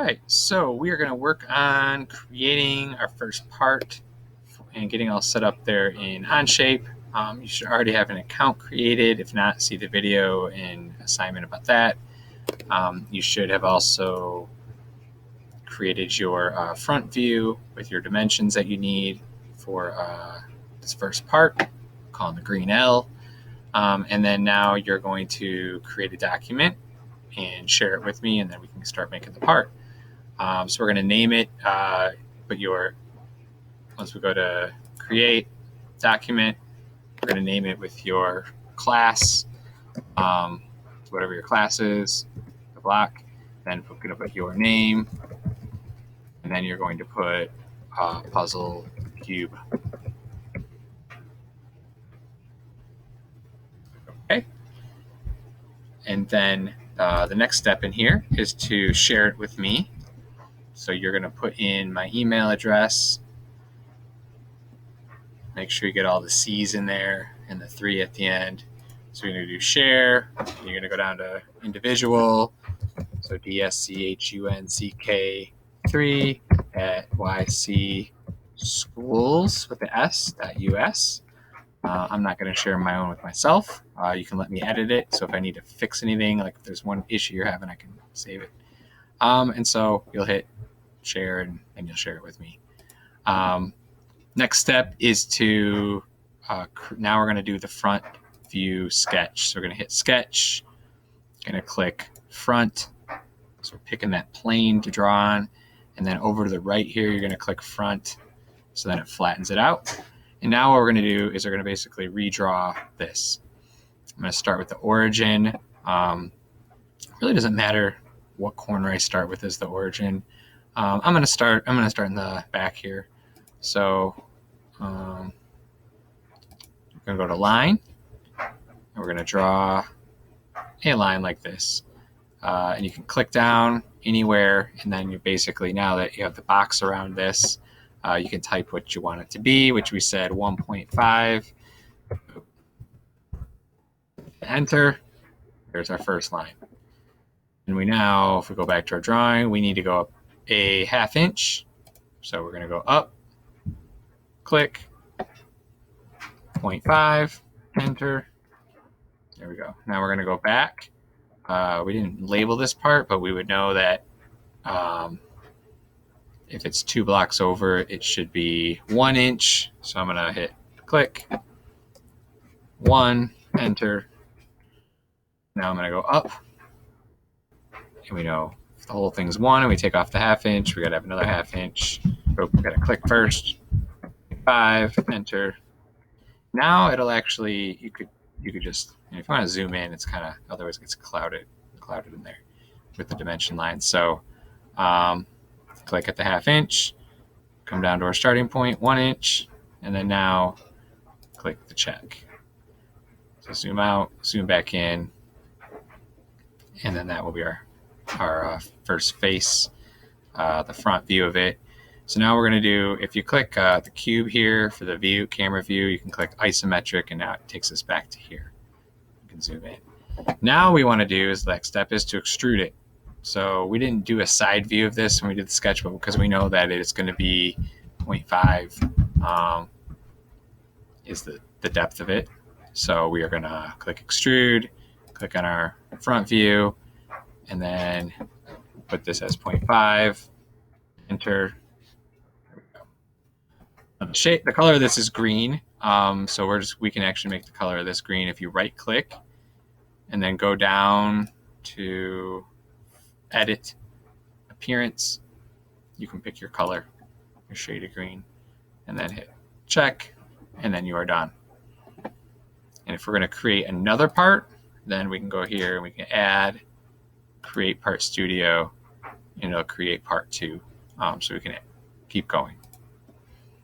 All right, so we are going to work on creating our first part and getting all set up there in Onshape. You should already have an account created. If not, see the video and assignment about that. You should have also created your front view with your dimensions that you need for this first part, called the green L. And then now you're going to create a document and share it with me, and then we can start making the part. So we're going to name it, once we go to create document, we're going to name it with your class, whatever your class is, the block. Then we're going to put your name, and then you're going to put puzzle cube. Okay. And then the next step in here is to share it with me. So you're going to put in my email address. Make sure you get all the C's in there and the 3 at the end. So you're going to do share. You're going to go down to individual. So DSCHUNCK3 at YCschools with the S.US. I'm not going to share my own with myself. You can let me edit it. So if I need to fix anything, like if there's one issue you're having, I can save it. And so you'll hit share and you'll share it with me. Next step is to, now we're going to do the front view sketch. So we're going to hit sketch, going to click front. So we're picking that plane to draw on. And then over to the right here, you're going to click front. So then it flattens it out. And now what we're going to do is we're going to basically redraw this. I'm going to start with the origin. It really doesn't matter what corner I start with as the origin. I'm going to start in the back here. So we're going to go to line, and we're going to draw a line like this. And you can click down anywhere, and then you basically, now that you have the box around this, you can type what you want it to be, which we said 1.5. Enter. There's our first line. And we now, if we go back to our drawing, we need to go up a 1/2 inch. So we're going to go up, click, 0.5, enter. There we go. Now we're going to go back. We didn't label this part, but we would know that if it's 2 blocks over, it should be 1 inch. So I'm going to hit click, 1, enter. Now I'm going to go up. And we know if the whole thing's 1 and we take off the 1/2 inch, we got to have another 1/2 inch. Oh, we got to click first, 5, enter. Now it'll actually, you could just, if you want to zoom in, it's kind of, otherwise it gets clouded in there with the dimension lines. So click at the 1/2 inch, come down to our starting point, 1 inch, and then now click the check. So zoom out, zoom back in, and then that will be our first face, the front view of it. So now we're going to do, if you click the cube here for the camera view, you can click isometric, and now it takes us back to here. You can zoom in. Now we want to do, is the next step is to extrude it. So we didn't do a side view of this when we did the sketch, but because we know that it's going to be 0.5 is the depth of it. So we are going to click extrude, click on our front view, and then put this as 0.5, enter. The shape, the color of this is green. So we can actually make the color of this green if you right click and then go down to edit appearance. You can pick your color, your shade of green, and then hit check, and then you are done. And if we're going to create another part, then we can go here and we can add, create part studio, and it'll create part 2. So we can keep going.